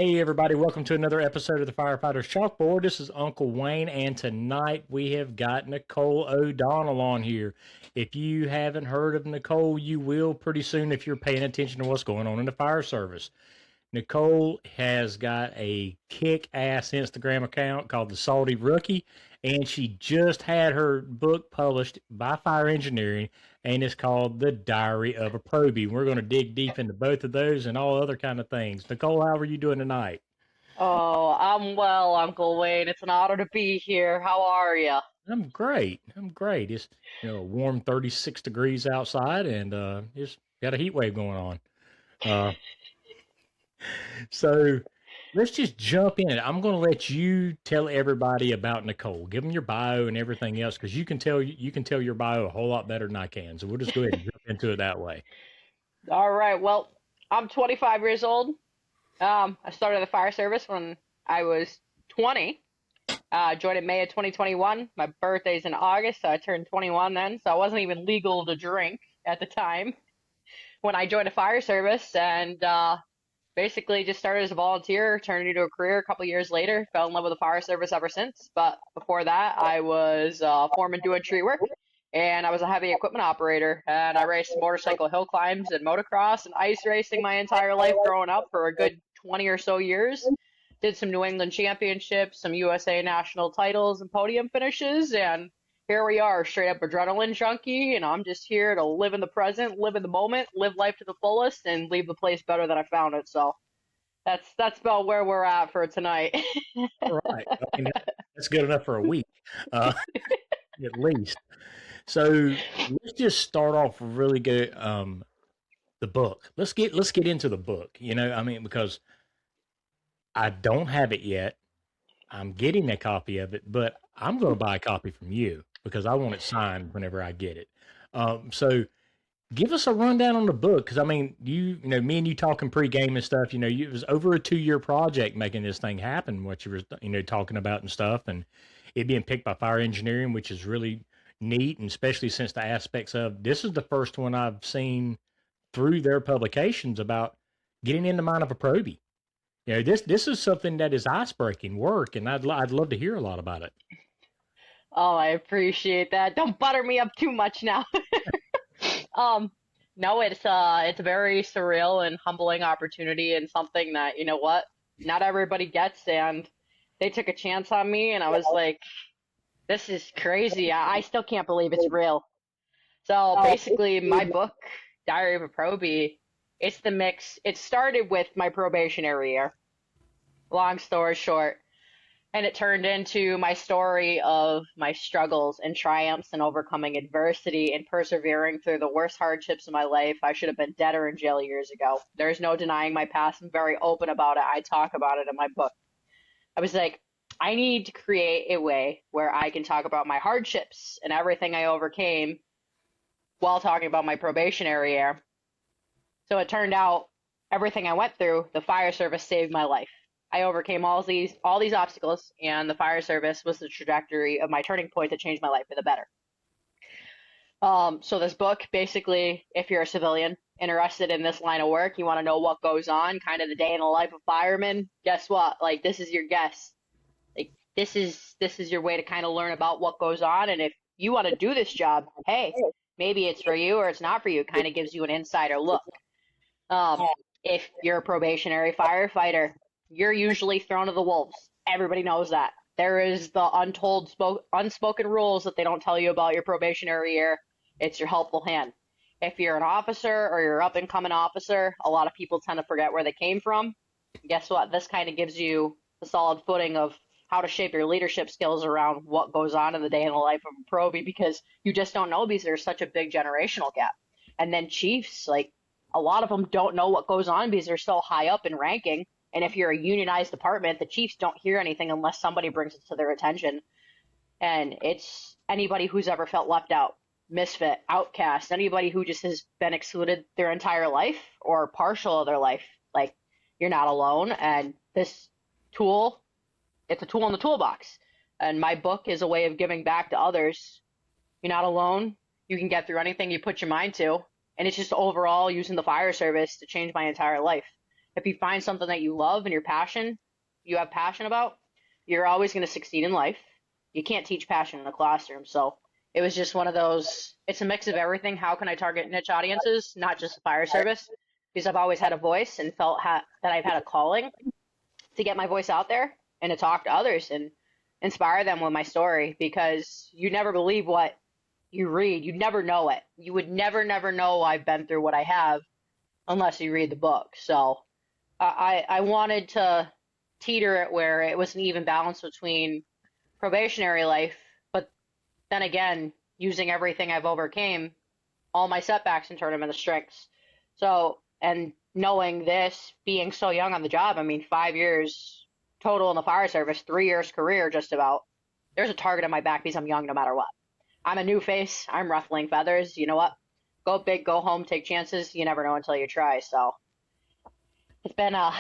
Hey, everybody, welcome to another episode of the Firefighters Chalkboard. This is Uncle Wayne, and tonight we have got Nicole ODonnell on here. If you haven't heard of Nicole, you will pretty soon if you're paying attention to what's going on in the fire service. Nicole has got a kick-ass Instagram account called The Salty Rookie, and she just had her book published by Fire Engineering, and it's called The Diary of a Probie. We're going to dig deep into both of those and all other kind of things. Nicole, how are you doing tonight? Oh, I'm well, Uncle Wayne. It's an honor to be here. How are you? I'm great. I'm great. It's a warm 36 degrees outside, and it's got a heat wave going on. Uh, So let's just jump in. I'm going to let you tell everybody about Nicole. Give them your bio and everything else because you can tell your bio a whole lot better than I can. So we'll just go ahead and jump into it that way. All right. Well, I'm 25 years old. I started the fire service when I was 20. Joined in May of 2021. My birthday's in August, so I turned 21 then. So I wasn't even legal to drink at the time when I joined the fire service, and basically just started as a volunteer, turned into a career a couple years later. Fell in love with the fire service ever since. But before that, I was foreman doing tree work, and I was a heavy equipment operator. And I raced motorcycle hill climbs and motocross and ice racing my entire life growing up for a good 20 or so years. Did some New England championships, some USA national titles and podium finishes, and here we are, straight up adrenaline junkie, and I'm just here to live in the present, live in the moment, live life to the fullest, and leave the place better than I found it. So that's about where we're at for tonight. All right. I mean, that's good enough for a week, uh, at least. So let's just start off really good. The book. Let's get into the book. I mean, because I don't have it yet. I'm getting a copy of it, but I'm going to buy a copy from you because I want it signed whenever I get it. So give us a rundown on the book because I mean, me and you talking pregame and stuff. It was over a 2-year project making this thing happen. What you were, talking about and stuff, and it being picked by Fire Engineering, which is really neat, and especially since the aspects of this is the first one I've seen through their publications about getting in the mind of a probie. This is something that is ice breaking work, and I'd love to hear a lot about it. Oh, I appreciate that. Don't butter me up too much now. Um, no, it's a very surreal and humbling opportunity and something that, you know what, not everybody gets, and they took a chance on me, and I was like, this is crazy. I still can't believe it's real. So basically, my book, Diary of a Probie, it's the mix. It started with my probationary year, long story short, and it turned into my story of my struggles and triumphs and overcoming adversity and persevering through the worst hardships of my life. I should have been dead or in jail years ago. There's no denying my past. I'm very open about it. I talk about it in my book. I was like, I need to create a way where I can talk about my hardships and everything I overcame while talking about my probationary year. So it turned out everything I went through, the fire service saved my life. I overcame all these obstacles, and the fire service was the trajectory of my turning point that changed my life for the better. So this book, basically, if you're a civilian interested in this line of work, you want to know what goes on, kind of the day in the life of firemen. Guess what? Like this is your guess. Like this is your way to kind of learn about what goes on, and if you want to do this job, hey, maybe it's for you or it's not for you. It kind of gives you an insider look. Um, if you're a probationary firefighter, you're usually thrown to the wolves. Everybody knows that. There is the unspoken rules that they don't tell you about your probationary year. It's your helpful hand. If you're an officer or you're up and coming officer, a lot of people tend to forget where they came from. Guess what? This kind of gives you the solid footing of how to shape your leadership skills around what goes on in the day in the life of a probie because you just don't know because there's such a big generational gap. And then chiefs, like a lot of them don't know what goes on because they're so high up in ranking. And if you're a unionized department, the chiefs don't hear anything unless somebody brings it to their attention. And it's anybody who's ever felt left out, misfit, outcast, anybody who just has been excluded their entire life or partial of their life. Like, you're not alone. And this tool, it's a tool in the toolbox. And my book is a way of giving back to others. You're not alone. You can get through anything you put your mind to. And it's just overall using the fire service to change my entire life. if you find something that you love and you have passion about, you're always going to succeed in life. You can't teach passion in a classroom. So it was just one of those, it's a mix of everything. How can I target niche audiences, not just the fire service? Because I've always had a voice and felt that I've had a calling to get my voice out there and to talk to others and inspire them with my story, because you never believe what you read. You never know it. You would never know I've been through what I have unless you read the book. So I wanted to teeter it where it was an even balance between probationary life, but then again, using everything I've overcame, all my setbacks, and turn them into strengths. So, and knowing this, being so young on the job, I mean, 5 years total in the fire service, 3 years career, just about. There's a target on my back because I'm young no matter what. I'm a new face. I'm ruffling feathers. You know what? Go big, go home, take chances. You never know until you try. So it's been a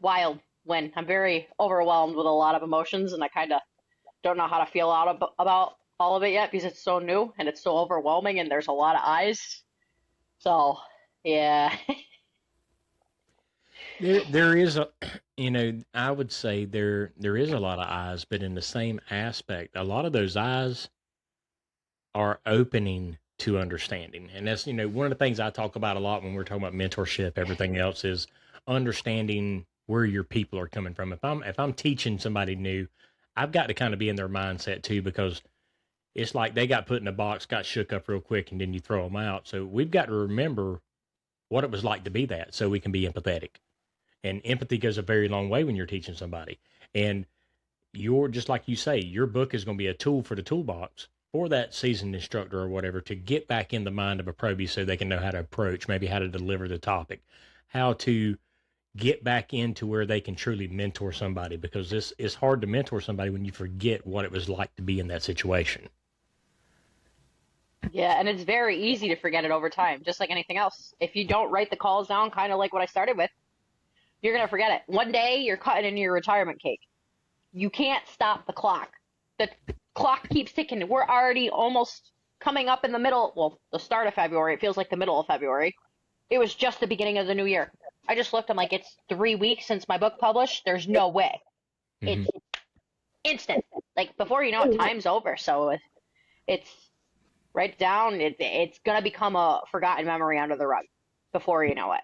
wild win. I'm very overwhelmed with a lot of emotions, and I kind of don't know how to feel about all of it yet because it's so new and it's so overwhelming and there's a lot of eyes. So, yeah. There is a, I would say there is a lot of eyes, but in the same aspect, a lot of those eyes are opening to understanding. And that's, one of the things I talk about a lot when we're talking about mentorship, everything else is understanding where your people are coming from. If I'm teaching somebody new, I've got to kind of be in their mindset too, because it's like they got put in a box, got shook up real quick, and then you throw them out. So we've got to remember what it was like to be that so we can be empathetic. And empathy goes a very long way when you're teaching somebody. And you're, just like you say, your book is going to be a tool for the toolbox for that seasoned instructor or whatever to get back in the mind of a probie so they can know how to approach, maybe how to deliver the topic, how to get back into where they can truly mentor somebody, because this is hard to mentor somebody when you forget what it was like to be in that situation. Yeah, and it's very easy to forget it over time, just like anything else. If you don't write the calls down, kind of like what I started with, you're going to forget it. One day you're cutting into your retirement cake. You can't stop the clock. The clock keeps ticking. We're already almost coming up in the middle, well, the start of February. It feels like the middle of February. It was just the beginning of the new year. I just looked, I'm like, it's 3 weeks since my book published. There's no way. Mm-hmm. It's instant. Like, before you know it, time's over. So it's write it down. It's going to become a forgotten memory under the rug before you know it.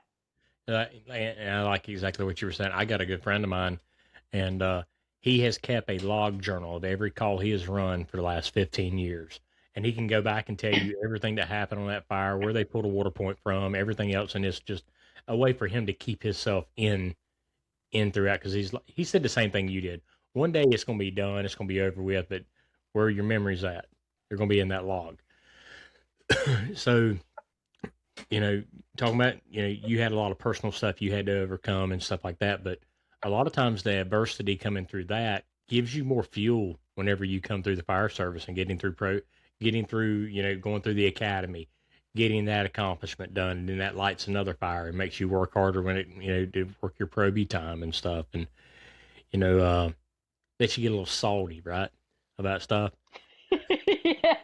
And I like exactly what you were saying. I got a good friend of mine, and he has kept a log journal of every call he has run for the last 15 years. And he can go back and tell you everything that happened on that fire, where they pulled a water point from, everything else. And it's just a way for him to keep himself in throughout, because he said the same thing you did. One day it's going to be done, it's going to be over with, but where are your memories at? They're going to be in that log. So, talking about, you had a lot of personal stuff you had to overcome and stuff like that, but a lot of times the adversity coming through that gives you more fuel whenever you come through the fire service and getting through, going through the academy, getting that accomplishment done, and then that lights another fire and makes you work harder when it, to work your Probie time and stuff. And, lets you get a little salty, right? About stuff. Yeah.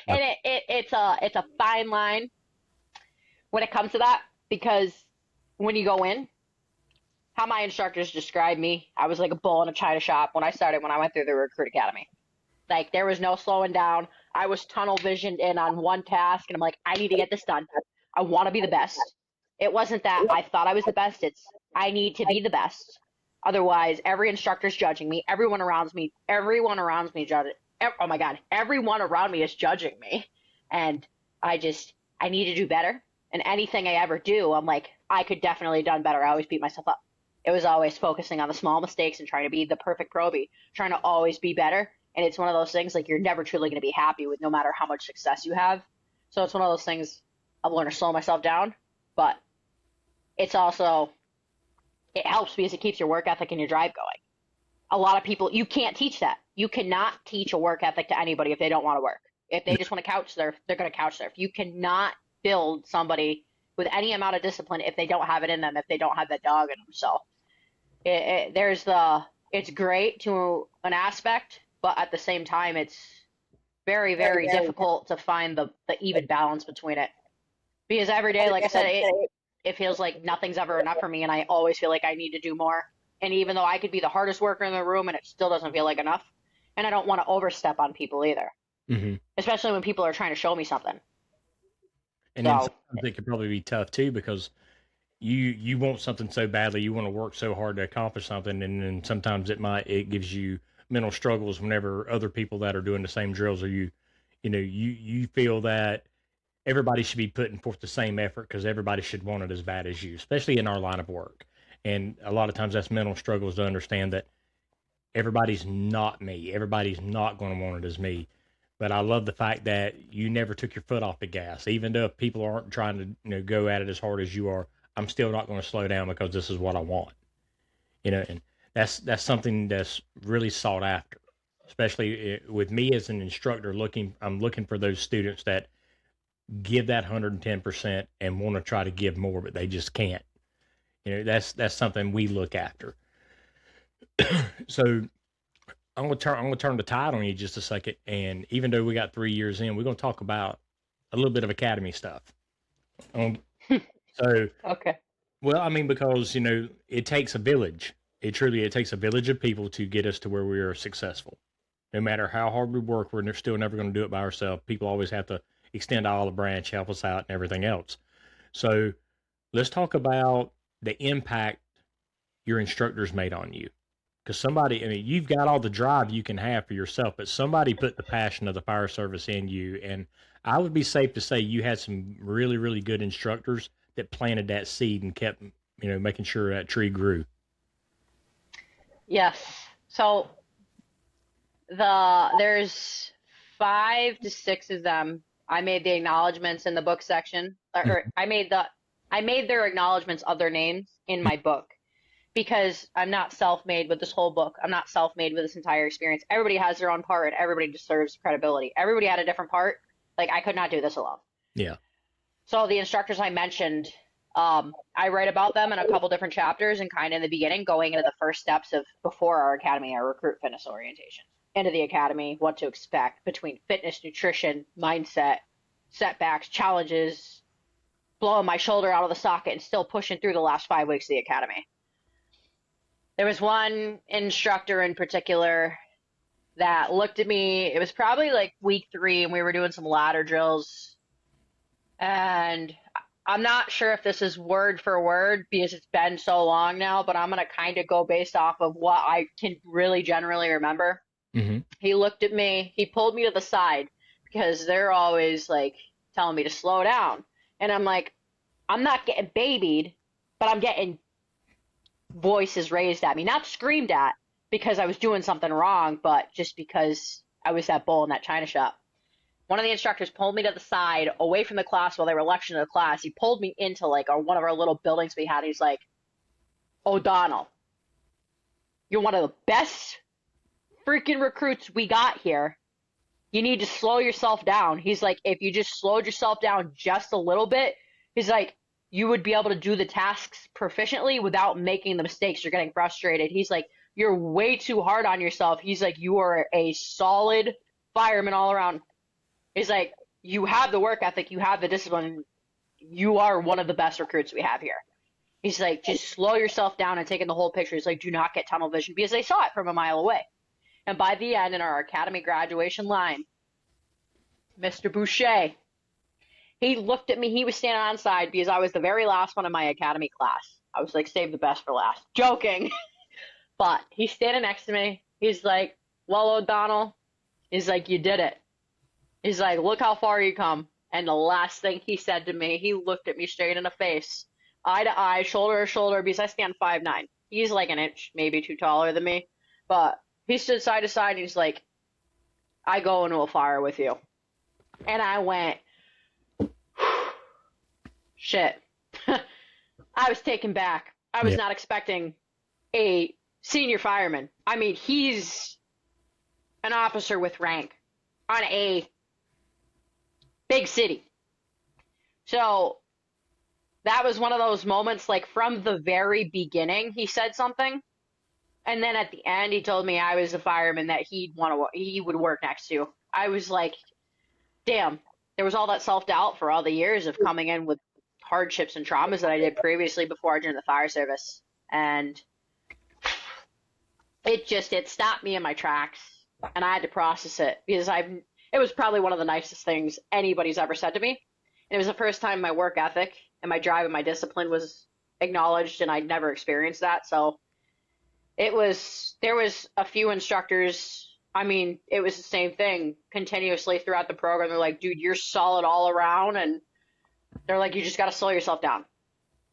And it's a fine line when it comes to that, because when you go in, how my instructors described me, I was like a bull in a china shop when I went through the recruit academy. Like, there was no slowing down. I was tunnel visioned in on one task, and I'm like, I need to get this done. I want to be the best. It wasn't that I thought I was the best. It's I need to be the best. Otherwise, every instructor's judging me. Everyone around me judging. Oh my God, everyone around me is judging me, and I need to do better. And anything I ever do, I'm like, I could definitely have done better. I always beat myself up. It was always focusing on the small mistakes and trying to be the perfect probie, trying to always be better. And it's one of those things, like, you're never truly going to be happy with, no matter how much success you have. So it's one of those things I've learned to slow myself down, but it's also, it helps because it keeps your work ethic and your drive going. A lot of people, you can't teach that. You cannot teach a work ethic to anybody if they don't want to work. If they just want to couch surf, they're going to couch surf. You cannot build somebody with any amount of discipline if they don't have it in them, if they don't have that dog in them. So it's great to an aspect, but at the same time, it's very, very difficult to find the even balance between it. Because every day, like I said, it feels like nothing's ever enough for me, and I always feel like I need to do more. And even though I could be the hardest worker in the room, and it still doesn't feel like enough, and I don't want to overstep on people either, Mm-hmm. especially when people are trying to show me something. And then So sometimes it can probably be tough too because you want something so badly, you want to work so hard to accomplish something, and then sometimes it gives you mental struggles whenever other people that are doing the same drills or you feel that everybody should be putting forth the same effort because everybody should want it as bad as you, especially in our line of work. And a lot of times that's mental struggles to understand that everybody's not me. Everybody's not going to want it as me. But I love the fact that you never took your foot off the gas, even though people aren't trying to go at it as hard as you are. I'm still not going to slow down because this is what I want. And that's something that's really sought after, especially with me as an instructor. I'm looking for those students that give that 110% and want to try to give more, but they just can't. That's something we look after. So I'm gonna turn the tide on you just a second, and even though we got 3 years in, we're gonna talk about a little bit of academy stuff. So, okay. well, I mean, because it takes a village. It takes a village of people to get us to where we are successful. No matter how hard we work, we're still never going to do it by ourselves. People always have to extend all the branch, help us out, and everything else. So, let's talk about the impact your instructors made on you. Because somebody, I mean, you've got all the drive you can have for yourself, but somebody put the passion of the fire service in you. And I would be safe to say you had some really, really good instructors that planted that seed and kept, making sure that tree grew. Yes. So there's 5 to 6 of them. I made the acknowledgments in the book section, or I made their acknowledgments of their names in my book because I'm not self-made with this whole book. I'm not self-made with this entire experience. Everybody has their own part, and everybody deserves credibility. Everybody had a different part. Like I could not do this alone. Yeah. So the instructors I mentioned, I write about them in a couple different chapters and kind of in the beginning, going into the first steps of before our academy, our recruit fitness orientation. Into the academy, what to expect between fitness, nutrition, mindset, setbacks, challenges, blowing my shoulder out of the socket and still pushing through the last 5 weeks of the academy. There was one instructor in particular that looked at me. It was probably like week 3 and we were doing some ladder drills. And I'm not sure if this is word for word because it's been so long now, but I'm going to kind of go based off of what I can really generally remember. Mm-hmm. He looked at me, he pulled me to the side because they're always like telling me to slow down. And I'm like, I'm not getting babied, but I'm getting voices raised at me, not screamed at because I was doing something wrong, but just because I was that bull in that china shop. One of the instructors pulled me to the side away from the class while they were lecturing the class. He pulled me into like one of our little buildings we had. He's like, O'Donnell, you're one of the best freaking recruits we got here. You need to slow yourself down. He's like, if you just slowed yourself down just a little bit, he's like, you would be able to do the tasks proficiently without making the mistakes. You're getting frustrated. He's like, you're way too hard on yourself. He's like, you are a solid fireman all around. He's like, you have the work ethic, you have the discipline. You are one of the best recruits we have here. He's like, just slow yourself down and take in the whole picture. He's like, do not get tunnel vision because they saw it from a mile away. And by the end, in our academy graduation line, Mr. Boucher, he looked at me. He was standing on side because I was the very last one in my academy class. I was like, save the best for last. Joking. But he's standing next to me. He's like, well, O'Donnell, he's like, you did it. He's like, look how far you come. And the last thing he said to me, he looked at me straight in the face, eye to eye, shoulder to shoulder, because I stand 5'9". He's like an inch, maybe 2 taller than me. But he stood side to side, and he's like, I go into a fire with you. And I went, shit. I was taken back. I was not expecting a senior fireman. I mean, he's an officer with rank on a big city. So that was one of those moments, like from the very beginning, he said something. And then at the end, he told me I was the fireman that he would work next to. I was like, damn, there was all that self-doubt for all the years of coming in with hardships and traumas that I did previously before I joined the fire service. And it stopped me in my tracks, and I had to process it because it was probably one of the nicest things anybody's ever said to me. And it was the first time my work ethic and my drive and my discipline was acknowledged, and I'd never experienced that. So there was a few instructors. I mean, it was the same thing continuously throughout the program. They're like, dude, you're solid all around. And they're like, you just got to slow yourself down.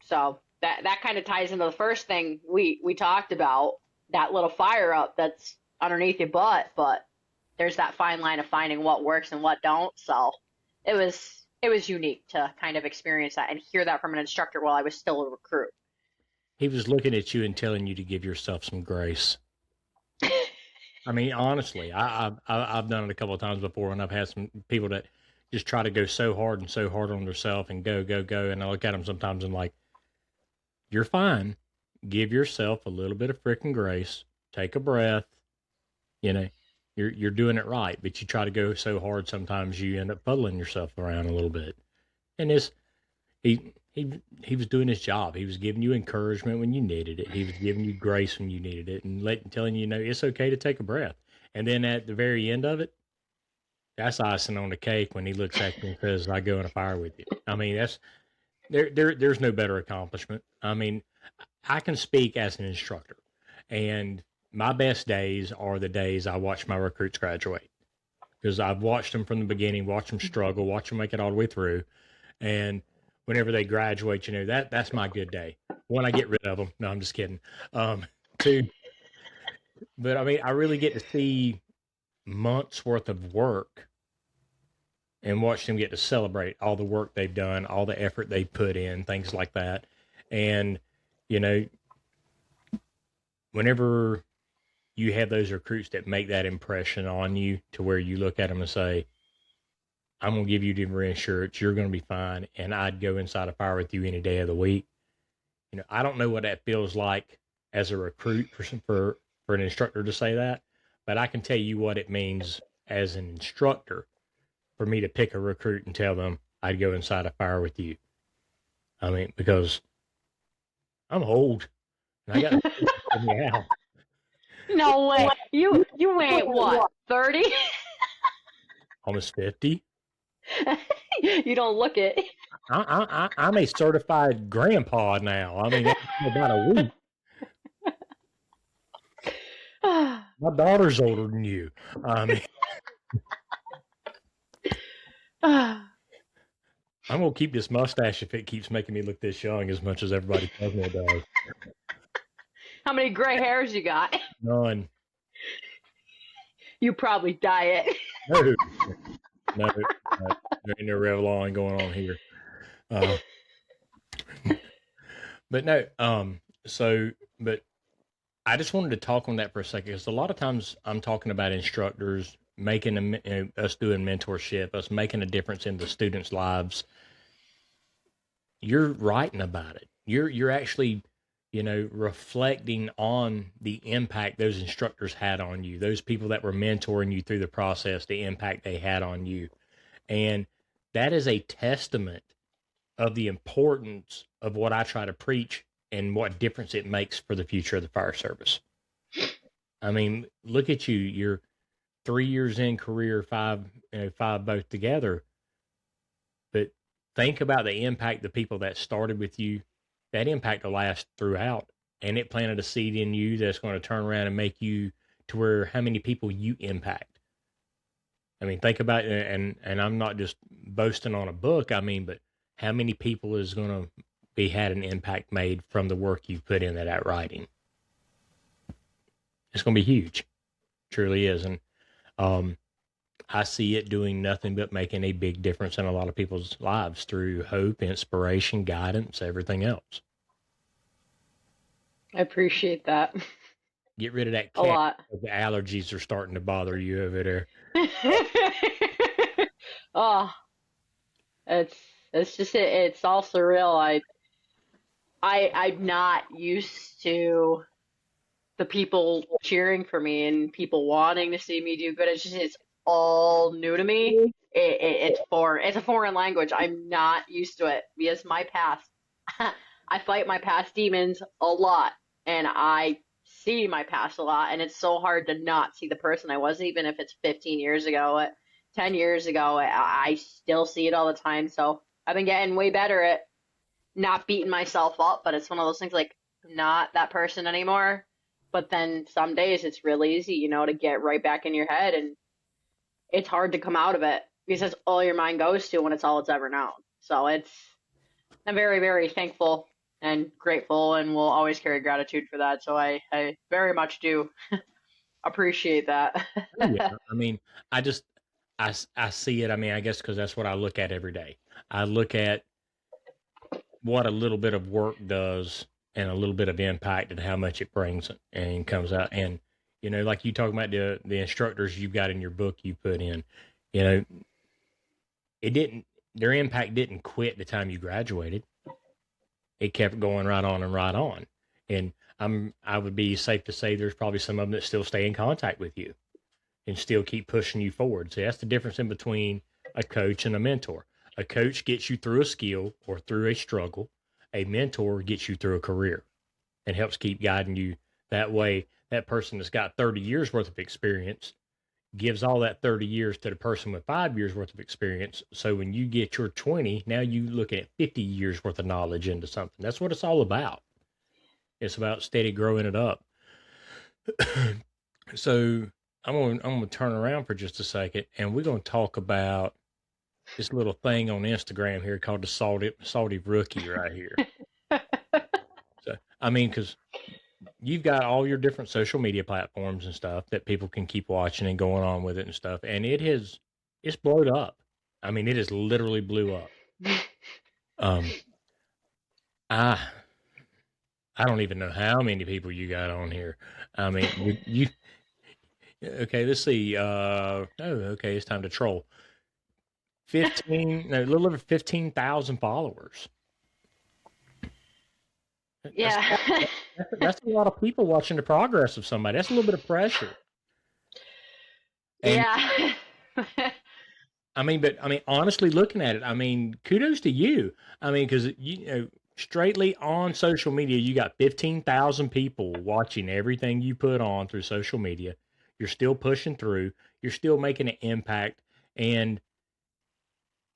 So that kind of ties into the first thing we talked about, that little fire up that's underneath your butt. But there's that fine line of finding what works and what don't. So it was unique to kind of experience that and hear that from an instructor while I was still a recruit. He was looking at you and telling you to give yourself some grace. I mean, honestly, I've done it a couple of times before, and I've had some people that just try to go so hard on themselves and go, and I look at them sometimes and like, you're fine. Give yourself a little bit of freaking grace. Take a breath. You know, you're doing it right, but you try to go so hard sometimes you end up puddling yourself around a little bit. And he was doing his job. He was giving you encouragement when you needed it. He was giving you grace when you needed it, and telling you, it's okay to take a breath. And then at the very end of it, that's icing on the cake when he looks at you and says, "I go in a fire with you." I mean, there's no better accomplishment. I mean, I can speak as an instructor, and my best days are the days I watch my recruits graduate, because I've watched them from the beginning, watch them struggle, watch them make it all the way through, and whenever they graduate, that's my good day. One, I get rid of them. No, I'm just kidding. Two, but I mean, I really get to see months worth of work and watch them get to celebrate all the work they've done, all the effort they put in, things like that. And, whenever you have those recruits that make that impression on you to where you look at them and say, I'm going to give you the reassurance, you're going to be fine, and I'd go inside a fire with you any day of the week. I don't know what that feels like as a recruit for an instructor to say that, but I can tell you what it means as an instructor for me to pick a recruit and tell them I'd go inside a fire with you. I mean, because I'm old and I got to figure me out. No way. You ain't what, 30? Almost 50. You don't look it. I'm a certified grandpa now. I mean, about a week. My daughter's older than you. I mean, I'm going to keep this mustache if it keeps making me look this young as much as everybody tells me it does. How many gray hairs you got? None. You probably dye it. No, there ain't no Revlon going on here. But no, but I just wanted to talk on that for a second, because a lot of times I'm talking about instructors making us doing mentorship, us making a difference in the students' lives. You're writing about it. You're actually, reflecting on the impact those instructors had on you, those people that were mentoring you through the process, the impact they had on you. And that is a testament of the importance of what I try to preach and what difference it makes for the future of the fire service. I mean, look at you. You're 3 years in career, five both together. But think about the impact the people that started with you. That impact will last throughout, and it planted a seed in you that's going to turn around and make you to where how many people you impact. I mean, think about it, and I'm not just boasting on a book. I mean, but how many people is going to be had an impact made from the work you've put in that writing? It's going to be huge. It truly is. And I see it doing nothing but making a big difference in a lot of people's lives through hope, inspiration, guidance, everything else. I appreciate that. Get rid of that cat. A lot. The allergies are starting to bother you over there. Oh, it's just it's all surreal. I'm not used to the people cheering for me and people wanting to see me do good. It's all new to me. it's a foreign language. I'm not used to it because my past, I fight my past demons a lot, and I see my past a lot, and it's so hard to not see the person I was, even if it's 15 years ago, 10 years ago. I still see it all the time. So I've been getting way better at not beating myself up, but it's one of those things like I'm not that person anymore. But then some days it's real easy, to get right back in your head, and it's hard to come out of it because that's all your mind goes to when it's all it's ever known. So I'm very, very thankful and grateful, and will always carry gratitude for that. So I very much do appreciate that. Oh, yeah. I mean, I just, I see it. I mean, I guess because that's what I look at every day. I look at what a little bit of work does and a little bit of impact and how much it brings and comes out. And, like you talk about the instructors you've got in your book you put in, you know, their impact didn't quit the time you graduated. It kept going right on and right on. And I would be safe to say there's probably some of them that still stay in contact with you and still keep pushing you forward. So that's the difference in between a coach and a mentor. A coach gets you through a skill or through a struggle. A mentor gets you through a career and helps keep guiding you that way. That person that's got 30 years worth of experience gives all that 30 years to the person with 5 years worth of experience. So when you get your 20, now you look at 50 years worth of knowledge into something. That's what it's all about. It's about steady growing it up. So I'm going to turn around for just a second, and we're going to talk about this little thing on Instagram here called the salty rookie right here. So, I mean, because you've got all your different social media platforms and stuff that people can keep watching and going on with it and stuff. And it's blowed up. I mean, it has literally blew up. I don't even know how many people you got on here. I mean, you okay, let's see. Okay, it's time to troll. A little over 15,000 followers. Yeah. That's a lot of people watching the progress of somebody. That's a little bit of pressure. And, Yeah. I mean, honestly, looking at it, kudos to you. I mean, because straightly on social media, you got 15,000 people watching everything you put on through social media. You're still pushing through. You're still making an impact, and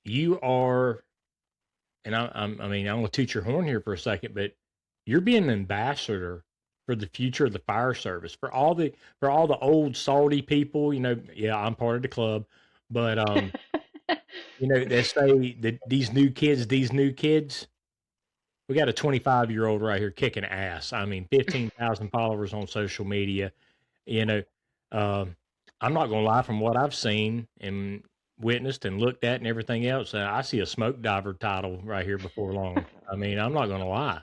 you are. And I'm going to toot your horn here for a second, but you're being an ambassador for the future of the fire service, for all the old salty people. Yeah, I'm part of the club, but they say that these new kids. We got a 25-year-old right here kicking ass. 15,000 followers on social media. I'm not going to lie, from what I've seen and witnessed and looked at and everything else, I see a smoke diver title right here before long. I'm not going to lie,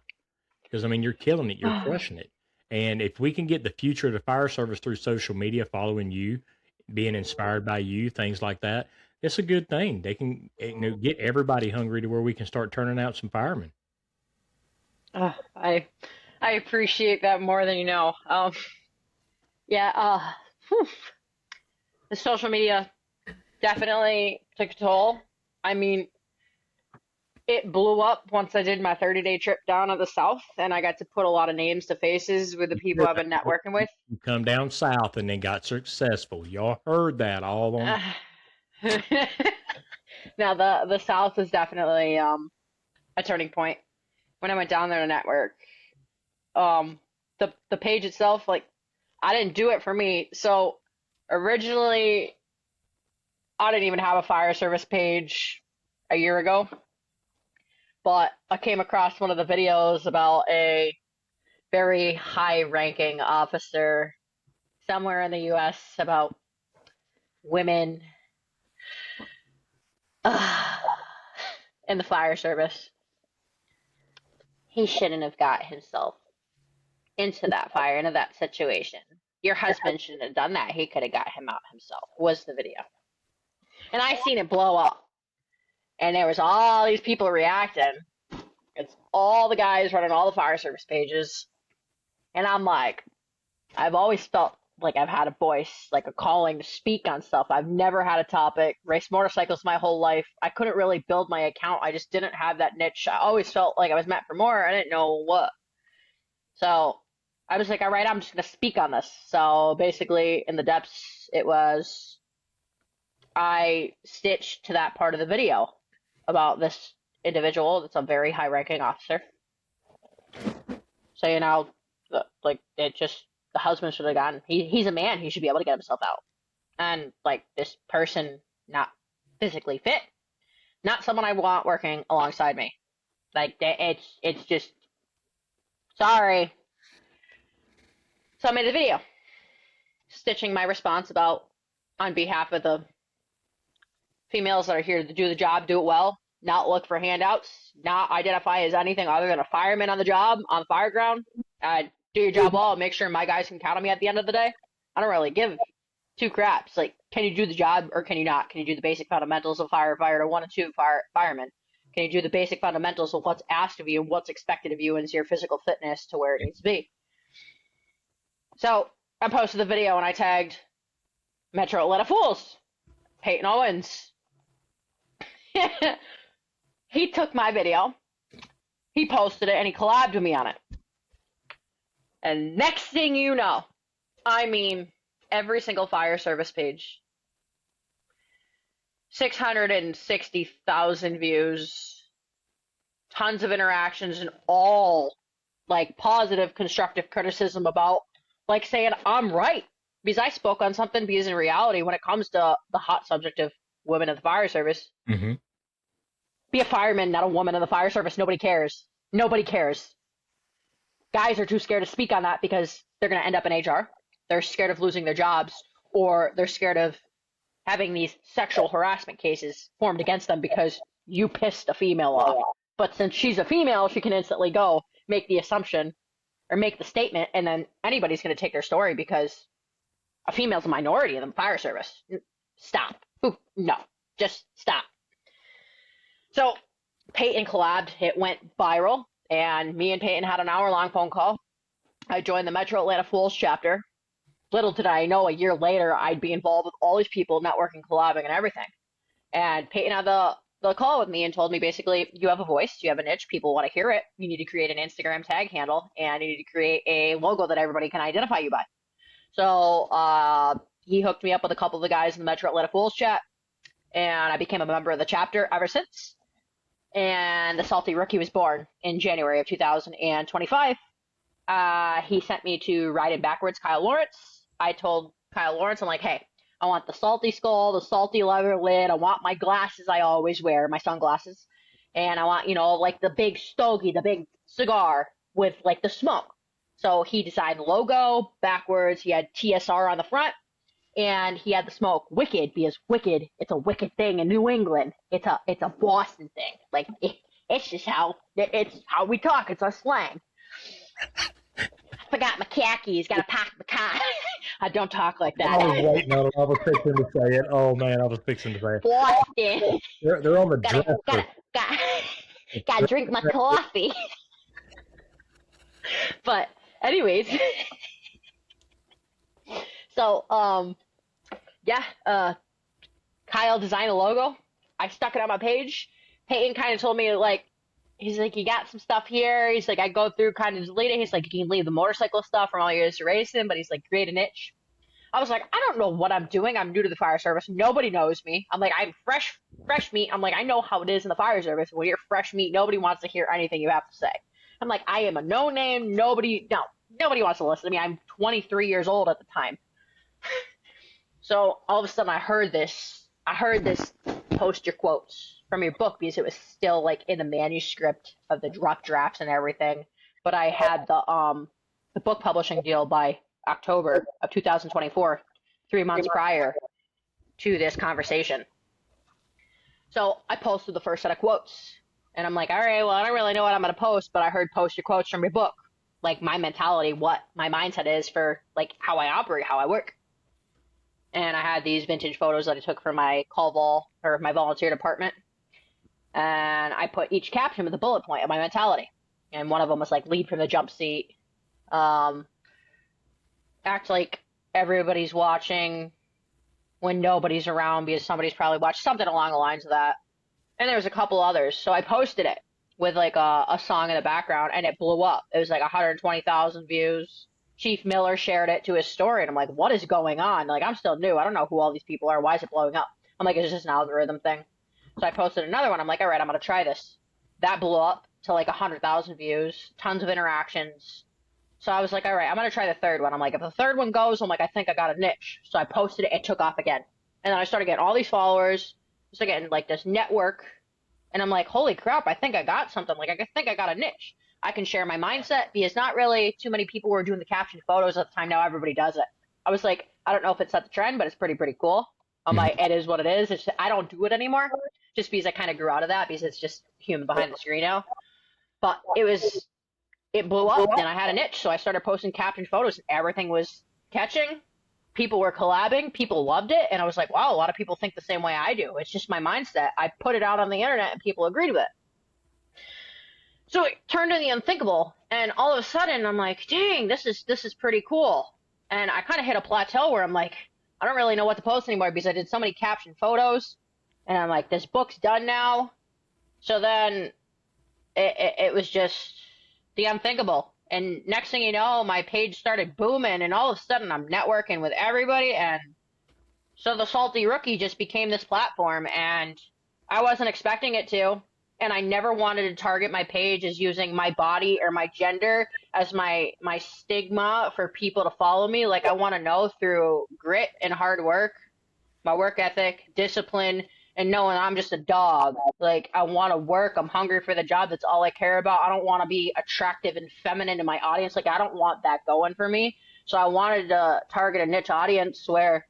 because you're killing it, you're crushing it. And if we can get the future of the fire service through social media, following you, being inspired by you, things like that, it's a good thing. They can get everybody hungry to where we can start turning out some firemen. I appreciate that more than you know. Yeah. The social media definitely took a toll. It blew up once I did my 30-day trip down to the South, and I got to put a lot of names to faces with the people I've been networking with. You come down south and then got successful. Y'all heard that all on. Now the South is definitely a turning point. When I went down there to network, the page itself, like, I didn't do it for me. So originally, I didn't even have a fire service page a year ago, but I came across one of the videos about a very high-ranking officer somewhere in the U.S. about women in the fire service. He shouldn't have got himself into that fire, into that situation. Your husband shouldn't have done that. He could have got him out himself, was the video. And I seen it blow up. And there was all these people reacting. It's all the guys running all the fire service pages. And I'm like, I've always felt like I've had a voice, like a calling to speak on stuff. I've never had a topic. Raced motorcycles my whole life. I couldn't really build my account. I just didn't have that niche. I always felt like I was meant for more. I didn't know what. So I was like, all right, I'm just gonna speak on this. So basically, in the depths, it was I stitched to that part of the video about this individual that's a very high-ranking officer. So like it just the husband should have gotten. He's a man. He should be able to get himself out. And like this person, not physically fit, not someone I want working alongside me. Like it's just sorry. So I made a video stitching my response about on behalf of the females that are here to do the job, do it well, not look for handouts, not identify as anything other than a fireman on the job, on the fire ground. Do your job well, make sure my guys can count on me at the end of the day. I don't really give two craps. Like, can you do the job or can you not? Can you do the basic fundamentals of firefighter 1 and 2 firemen? Can you do the basic fundamentals of what's asked of you and what's expected of you and your physical fitness to where it needs to be? So I posted the video and I tagged Metro Atlanta Fools, Peyton Owens. He took my video, he posted it, and he collabed with me on it. And next thing you know, I mean, every single fire service page, 660,000 views, tons of interactions, and all like positive, constructive criticism about like saying I'm right because I spoke on something. Because in reality, when it comes to the hot subject of women in the fire service, be a fireman, not a woman in the fire service. Nobody cares. Nobody cares. Guys are too scared to speak on that because they're going to end up in HR. They're scared of losing their jobs, or they're scared of having these sexual harassment cases formed against them because you pissed a female off. But since she's a female, she can instantly go make the assumption or make the statement, and then anybody's going to take their story because a female's a minority in the fire service. Stop. Ooh, no, just stop. So Peyton collabed. It went viral, and me and Peyton had an hour-long phone call. I joined the Metro Atlanta Fools chapter. Little did I know a year later I'd be involved with all these people, networking, collabing, and everything. And Peyton had the call with me and told me basically, you have a voice, you have a niche, people want to hear it. You need to create an Instagram tag handle, and you need to create a logo that everybody can identify you by. So he hooked me up with a couple of the guys in the Metro Atlanta Fools chat, and I became a member of the chapter ever since. And the Salty Rookie was born in January of 2025. He sent me to Ride It Backwards, Kyle Lawrence. I told Kyle Lawrence, I'm like, hey, I want the salty skull, the salty leather lid. I want my glasses I always wear, my sunglasses. And I want, like the big stogie, the big cigar with like the smoke. So he designed the logo backwards. He had TSR on the front. And he had the smoke. Wicked, because wicked, it's a wicked thing in New England. It's a Boston thing. Like it's just how we talk. It's our slang. I forgot my khakis. Got to pack the car. I don't talk like that. I was waiting on it. I was fixing to say it. Oh man, I was fixing to say it. Boston. They're on the dresser. Gotta drink my coffee. But anyways, so Kyle designed a logo. I stuck it on my page. Peyton kind of told me, like, he's like, you got some stuff here. He's like, I go through, kind of delete it. He's like, you can leave the motorcycle stuff from all your years to racing, but he's like, create a niche. I was like, I don't know what I'm doing. I'm new to the fire service. Nobody knows me. I'm like, I'm fresh meat. I'm like, I know how it is in the fire service. When you're fresh meat, nobody wants to hear anything you have to say. I'm like, I am a no name. Nobody wants to listen to me. I'm 23 years old at the time. So all of a sudden I heard this post your quotes from your book, because it was still like in the manuscript of the rough drafts and everything. But I had the book publishing deal by October of 2024, 3 months prior to this conversation. So I posted the first set of quotes, and I'm like, all right, well, I don't really know what I'm going to post, but I heard post your quotes from your book. Like my mentality, what my mindset is for like how I operate, how I work. And I had these vintage photos that I took from my my volunteer department. And I put each caption with a bullet point of my mentality. And one of them was like, lead from the jump seat. Act like everybody's watching when nobody's around because somebody's probably watched something along the lines of that. And there was a couple others. So I posted it with like a song in the background and it blew up. It was like 120,000 views. Chief Miller shared it to his story and I'm like, what is going on? Like, I'm still new. I don't know who all these people are. Why is it blowing up? I'm like, it's just an algorithm thing. So I posted another one. I'm like, all right, I'm going to try this. That blew up to like 100,000 views, tons of interactions. So I was like, all right, I'm going to try the third one. I'm like, if the third one goes, I'm like, I think I got a niche. So I posted it. It took off again. And then I started getting all these followers. I started getting like this network. And I'm like, holy crap, I think I got something. Like, I think I got a niche. I can share my mindset because not really too many people were doing the captioned photos at the time. Now everybody does it. I was like, I don't know if it's set the trend, but it's pretty cool. I'm like, it is what it is. It's just, I don't do it anymore just because I kind of grew out of that because it's just human behind the screen now. But it blew up and I had a niche. So I started posting captioned photos and everything was catching. People were collabing. People loved it. And I was like, wow, a lot of people think the same way I do. It's just my mindset. I put it out on the internet and people agreed with it. So it turned into the unthinkable. And all of a sudden I'm like, dang, this is pretty cool. And I kind of hit a plateau where I'm like, I don't really know what to post anymore because I did so many captioned photos. And I'm like, this book's done now. So then it was just the unthinkable. And next thing you know, my page started booming, and all of a sudden I'm networking with everybody. And so the Salty Rookie just became this platform, and I wasn't expecting it to. And I never wanted to target my page as using my body or my gender as my stigma for people to follow me. Like, I want to know through grit and hard work, my work ethic, discipline, and knowing I'm just a dog. Like, I want to work. I'm hungry for the job. That's all I care about. I don't want to be attractive and feminine to my audience. Like, I don't want that going for me. So I wanted to target a niche audience where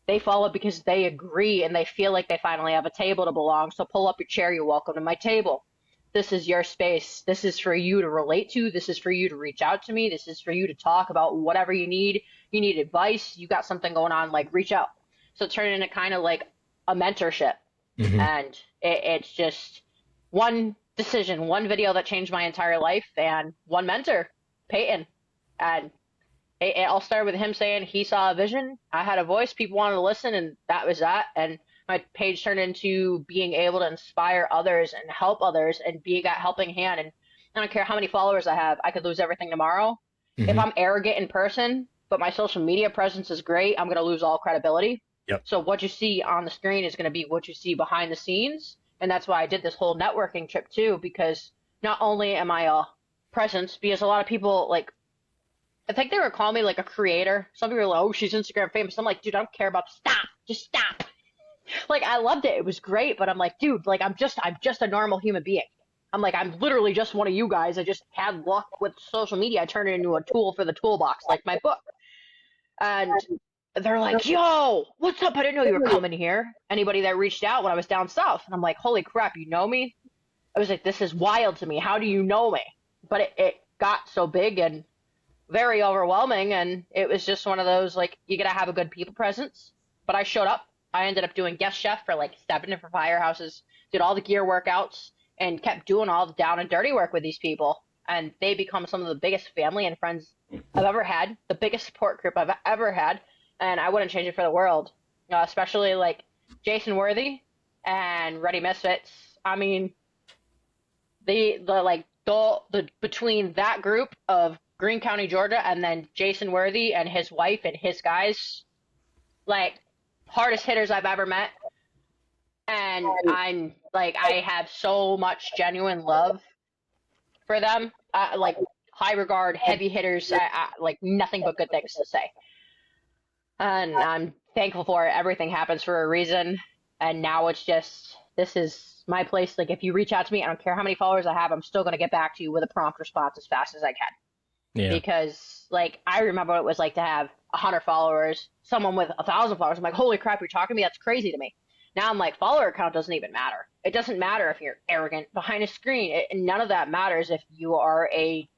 they follow because they agree and they feel like they finally have a table to belong. So pull up your chair. You're welcome to my table. This is your space. This is for you to relate to. This is for you to reach out to me. This is for you to talk about whatever you need. You need advice. You got something going on, like, reach out. So it turned into kind of like a mentorship. And it's just one decision, one video that changed my entire life, and one mentor, Peyton. And it all started with him saying he saw a vision. I had a voice. People wanted to listen, and that was that. And my page turned into being able to inspire others and help others and be that helping hand. And I don't care how many followers I have. I could lose everything tomorrow. If I'm arrogant in person, but my social media presence is great, I'm going to lose all credibility. Yep. So what you see on the screen is going to be what you see behind the scenes. And that's why I did this whole networking trip too, because not only am I a presence, because a lot of people, like, I think they were calling me like a creator. Some people are like, oh, she's Instagram famous. I'm like, dude, I don't care about, stop, just stop. Like, I loved it. It was great. But I'm like, dude, like, I'm just a normal human being. I'm like, I'm literally just one of you guys. I just had luck with social media. I turned it into a tool for the toolbox, like my book. And they're like, yo, what's up? I didn't know you were coming here. Anybody that reached out when I was down south. And I'm like, holy crap, you know me? I was like, this is wild to me. How do you know me? But it got so big and very overwhelming. And it was just one of those, like, you got to have a good people presence. But I showed up. I ended up doing guest chef for like 7 different firehouses, did all the gear workouts, and kept doing all the down and dirty work with these people. And they become some of the biggest family and friends I've ever had, the biggest support group I've ever had. And I wouldn't change it for the world, especially like Jason Worthy and Ready Misfits. I mean, the between that group of Greene County, Georgia, and then Jason Worthy and his wife and his guys, like, hardest hitters I've ever met. And I'm like, I have so much genuine love for them. Like, high regard, heavy hitters, like, nothing but good things to say. And I'm thankful for it. Everything happens for a reason. And now it's just, this is my place. Like, if you reach out to me, I don't care how many followers I have, I'm still going to get back to you with a prompt response as fast as I can. Yeah. Because, like, I remember what it was like to have 100 followers, someone with 1,000 followers. I'm like, holy crap, you're talking to me? That's crazy to me. Now I'm like, follower count doesn't even matter. It doesn't matter if you're arrogant behind a screen. None of that matters if you are a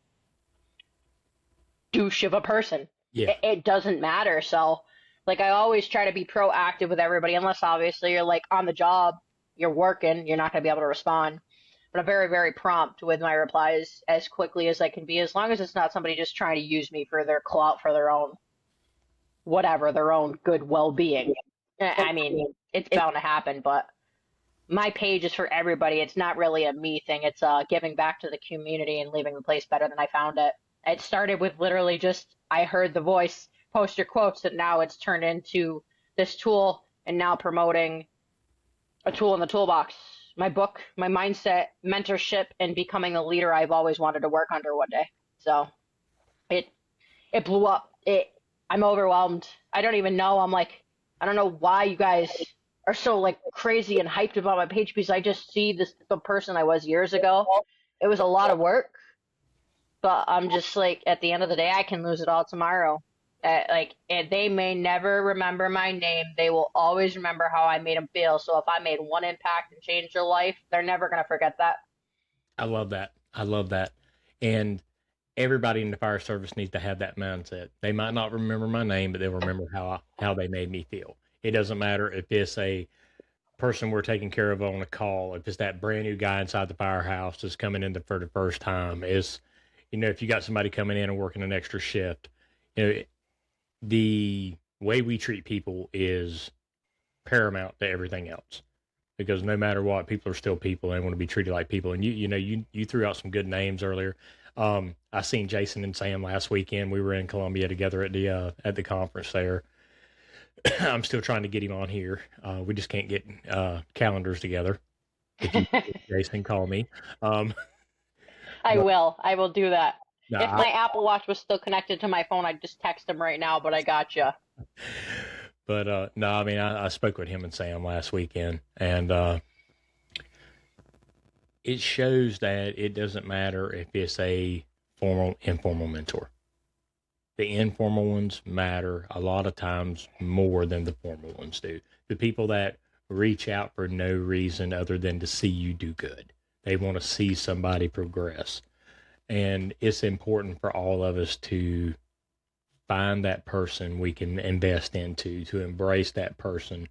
douche of a person. Yeah. It doesn't matter. So, like, I always try to be proactive with everybody, unless obviously you're like on the job, you're working, you're not going to be able to respond. But I'm very, very prompt with my replies as quickly as I can be, as long as it's not somebody just trying to use me for their clout for their own. whatever, their own good well-being. I mean, it's bound to happen, but my page is for everybody. It's not really a me thing. It's giving back to the community and leaving the place better than I found it. It started with literally just I heard the voice, post your quotes, and now it's turned into this tool and now promoting a tool in the toolbox. My book, my mindset, mentorship, and becoming the leader I've always wanted to work under one day. So it it blew up. I'm overwhelmed. I don't even know. I'm like, I don't know why you guys are so like crazy and hyped about my page because I just see the person I was years ago. It was a lot of work, but I'm just like at the end of the day, I can lose it all tomorrow. And they may never remember my name. They will always remember how I made them feel. So if I made one impact and changed their life, they're never gonna forget that. I love that. I love that. And everybody in the fire service needs to have that mindset. They might not remember my name, but they'll remember how they made me feel. It doesn't matter if it's a person we're taking care of on a call, if it's that brand new guy inside the firehouse that's coming in for the first time, is, if you got somebody coming in and working an extra shift, the way we treat people is paramount to everything else. Because no matter what, people are still people and want to be treated like people. And you threw out some good names earlier. I seen Jason and Sam last weekend. We were in Columbia together at the conference there. I'm still trying to get him on here. We just can't get calendars together. If you, Jason, call me. I will. I will do that. No, If my Apple Watch was still connected to my phone, I'd just text him right now, but I gotcha. But no, I mean, I spoke with him and Sam last weekend, and it shows that it doesn't matter if it's a formal, informal mentor. The informal ones matter a lot of times more than the formal ones do. The people that reach out for no reason other than to see you do good. They want to see somebody progress. And it's important for all of us to find that person we can invest into, to embrace that person,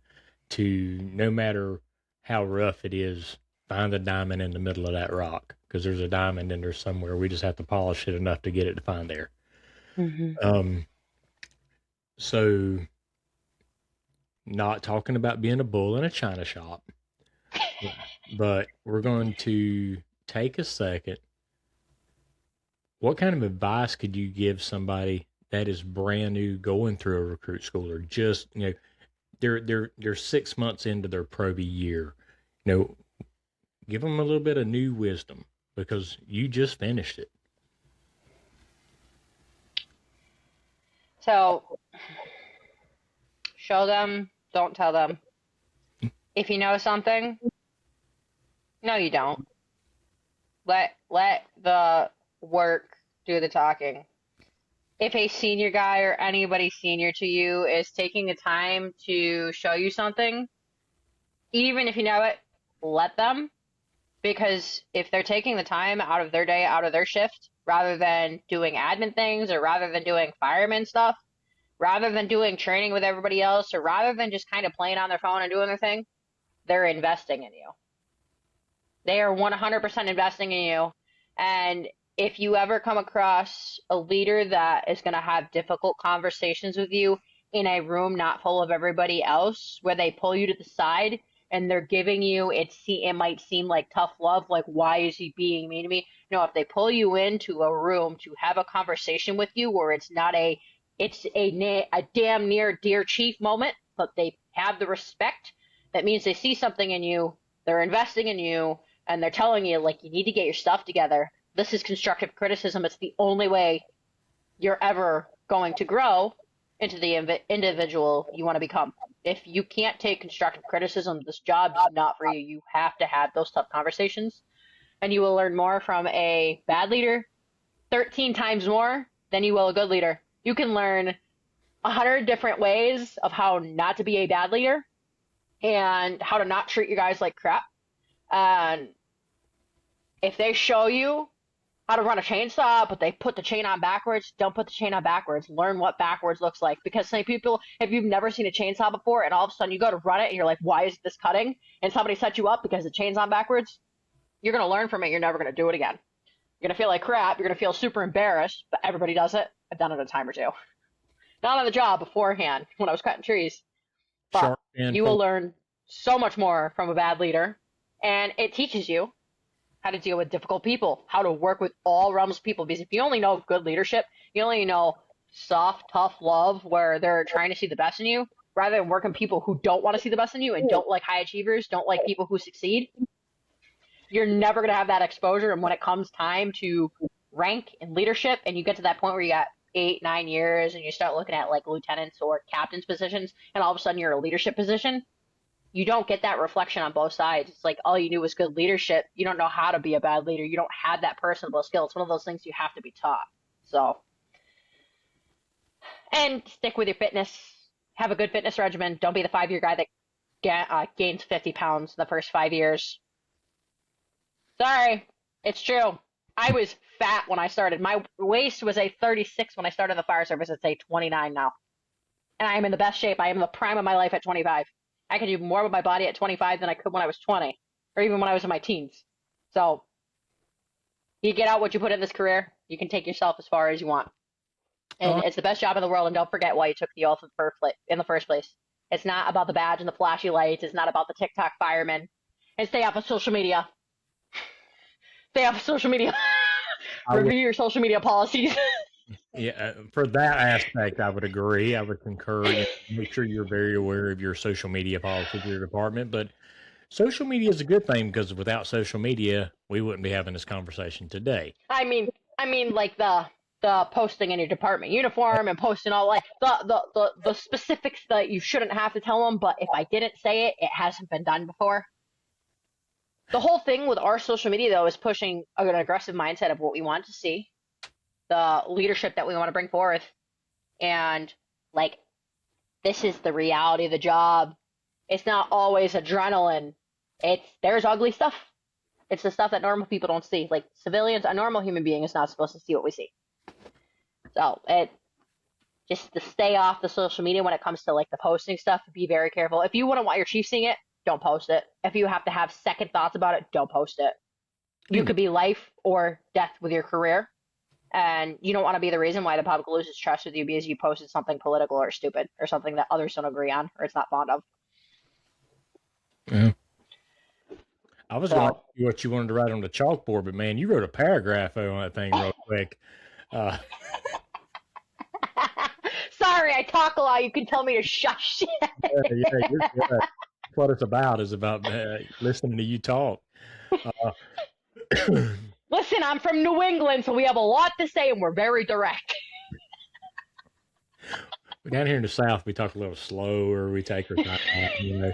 to, no matter how rough it is, find a diamond in the middle of that rock, because there's a diamond in there somewhere. We just have to polish it enough to get it to find there. Mm-hmm. So not talking about being a bull in a china shop, but we're going to take a second. What kind of advice could you give somebody that is brand new going through a recruit school, or just, they're 6 months into their Probie year? Give them a little bit of new wisdom because you just finished it. So, show them, don't tell them. If you know something, no, you don't. Let the work do the talking. If a senior guy or anybody senior to you is taking the time to show you something, even if you know it, let them. Because if they're taking the time out of their day, out of their shift, rather than doing admin things or rather than doing fireman stuff, rather than doing training with everybody else, or rather than just kind of playing on their phone and doing their thing, they're investing in you. They are 100% investing in you. And if you ever come across a leader that is going to have difficult conversations with you in a room not full of everybody else, where they pull you to the side and they're giving you, it might seem like tough love, like, why is he being mean to me? No, if they pull you into a room to have a conversation with you where it's not a damn near dear chief moment, but they have the respect, that means they see something in you, they're investing in you, and they're telling you, like, you need to get your stuff together. This is constructive criticism. It's the only way you're ever going to grow into the individual you want to become. If you can't take constructive criticism, this job is not for you. You have to have those tough conversations, and you will learn more from a bad leader 13 times more than you will a good leader. You can learn 100 different ways of how not to be a bad leader and how to not treat your guys like crap. And if they show you how to run a chainsaw, but they put the chain on backwards, don't put the chain on backwards. Learn what backwards looks like. Because some people, if you've never seen a chainsaw before and all of a sudden you go to run it and you're like, why is this cutting? And somebody set you up because the chain's on backwards, you're going to learn from it. You're never going to do it again. You're going to feel like crap. You're going to feel super embarrassed, but everybody does it. I've done it a time or two. not on the job, beforehand when I was cutting trees. But Sharp and you will learn so much more from a bad leader, and it teaches you how to deal with difficult people, how to work with all realms of people. Because if you only know good leadership, you only know soft, tough love where they're trying to see the best in you, rather than working people who don't want to see the best in you and don't like high achievers, don't like people who succeed. You're never going to have that exposure. And when it comes time to rank in leadership and you get to that point where you got 8, 9 years and you start looking at like lieutenants or captains positions and all of a sudden you're in a leadership position, you don't get that reflection on both sides. It's like all you knew was good leadership. You don't know how to be a bad leader. You don't have that personable skill. It's one of those things you have to be taught. So, and stick with your fitness. Have a good fitness regimen. Don't be the 5-year guy that gains 50 pounds in the first 5 years. Sorry, it's true. I was fat when I started. My waist was a 36 when I started the fire service. It's a 29 now. And I am in the best shape. I am in the prime of my life at 25. I can do more with my body at 25 than I could when I was 20, or even when I was in my teens. So, you get out what you put in this career, you can take yourself as far as you want. And it's the best job in the world, and don't forget why you took the oath in the first place. It's not about the badge and the flashy lights. It's not about the TikTok firemen. And stay off of social media. Stay off of social media. Review your social media policies. Yeah, for that aspect, I would agree. I would concur. And make sure you're very aware of your social media policy for your department. But social media is a good thing because without social media, we wouldn't be having this conversation today. I mean, like the posting in your department uniform and posting all like the specifics that you shouldn't have to tell them. But if I didn't say it, it hasn't been done before. The whole thing with our social media, though, is pushing an aggressive mindset of what we want to see, the leadership that we want to bring forth, and like this is the reality of the job. It's not always adrenaline. There's ugly stuff. It's the stuff that normal people don't see. Like civilians, a normal human being is not supposed to see what we see. So just to stay off the social media when it comes to like the posting stuff, be very careful. If you wouldn't want your chief seeing it, don't post it. If you have to have second thoughts about it, don't post it. You could be life or death with your career, and you don't want to be the reason why the public loses trust with you because you posted something political or stupid or something that others don't agree on or it's not fond of. Yeah. I was going to ask you what you wanted to write on the chalkboard, but man, you wrote a paragraph on that thing real quick. Sorry, I talk a lot. You can tell me to shush. You're good. That's what it's about, is about listening to you talk. Listen, I'm from New England, so we have a lot to say, and we're very direct. Down here in the South, we talk a little slower. We take our time, you know.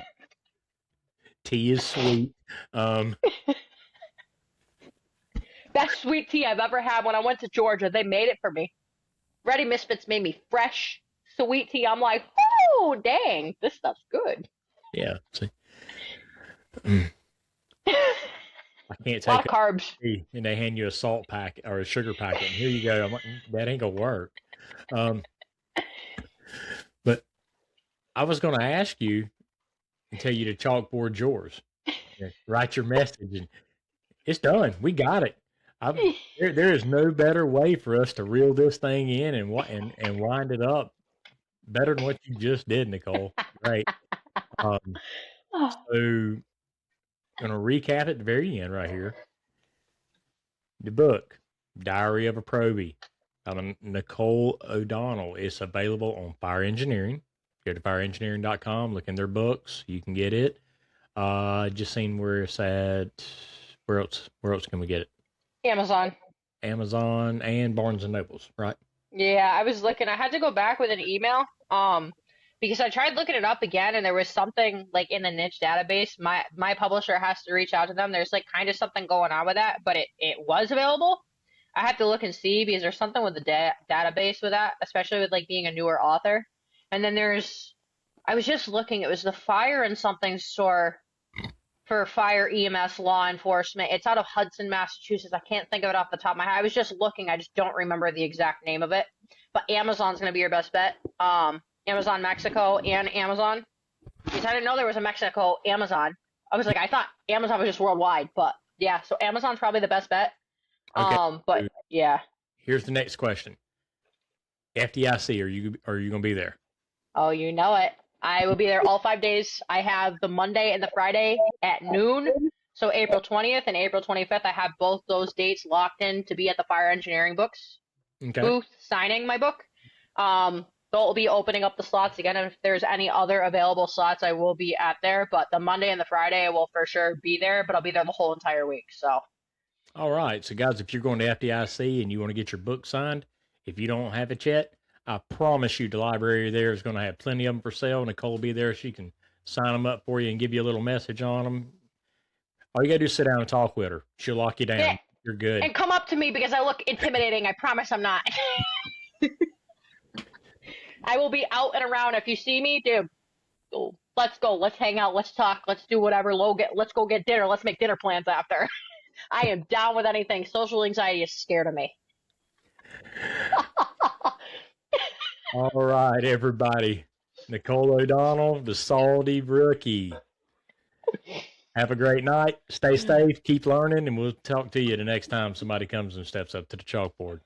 Tea is sweet. Best sweet tea I've ever had when I went to Georgia. They made it for me. Ready Misfits made me fresh sweet tea. I'm like, oh, dang, this stuff's good. Yeah. See. I can't take a lot of carbs. Tea, and they hand you a salt packet or a sugar packet, and here you go. I'm like, that ain't gonna work. But I was going to ask you and tell you to chalkboard yours. Write your message, and it's done. We got it. There is no better way for us to reel this thing in and wind it up better than what you just did, Nicole. Right. So I'm going to recap at the very end right here. The book, Diary of a Probie, by Nicole ODonnell, is available on Fire Engineering. Go to fireengineering.com, look in their books. You can get it. Just seen where it's at. Where else can we get it? Amazon And Barnes and Nobles, right? Yeah, I was looking. I had to go back with an email. Because I tried looking it up again, and there was something like in the niche database. My publisher has to reach out to them. There's like kind of something going on with that, but it was available. I have to look and see because there's something with the database with that, especially with like being a newer author. And then I was just looking. It was the fire and something store for fire EMS law enforcement. It's out of Hudson, Massachusetts. I can't think of it off the top of my head. I was just looking. I just don't remember the exact name of it. But Amazon's going to be your best bet. Amazon Mexico and Amazon. Because I didn't know there was a Mexico Amazon. I was like, I thought Amazon was just worldwide. But yeah, so Amazon's probably the best bet. Okay. But yeah. Here's the next question. FDIC, are you going to be there? Oh, you know it. I will be there all 5 days. I have the Monday and the Friday at noon. So April 20th and April 25th, I have both those dates locked in to be at the Fire Engineering Books booth signing my book. They'll be opening up the slots again. And if there's any other available slots, I will be at there. But the Monday and the Friday, I will for sure be there, but I'll be there the whole entire week. So. All right. So, guys, if you're going to FDIC and you want to get your book signed, if you don't have it yet, I promise you the library there is going to have plenty of them for sale. Nicole will be there. She can sign them up for you and give you a little message on them. All you got to do is sit down and talk with her. She'll lock you down. Yeah. You're good. And come up to me because I look intimidating. I promise I'm not. I will be out and around. If you see me, dude, let's go. Let's hang out. Let's talk. Let's do whatever. Let's go get dinner. Let's make dinner plans after. I am down with anything. Social anxiety is scared of me. All right, everybody. Nicole O'Donnell, the salty rookie. Have a great night. Stay safe. Keep learning, and we'll talk to you the next time somebody comes and steps up to the chalkboard.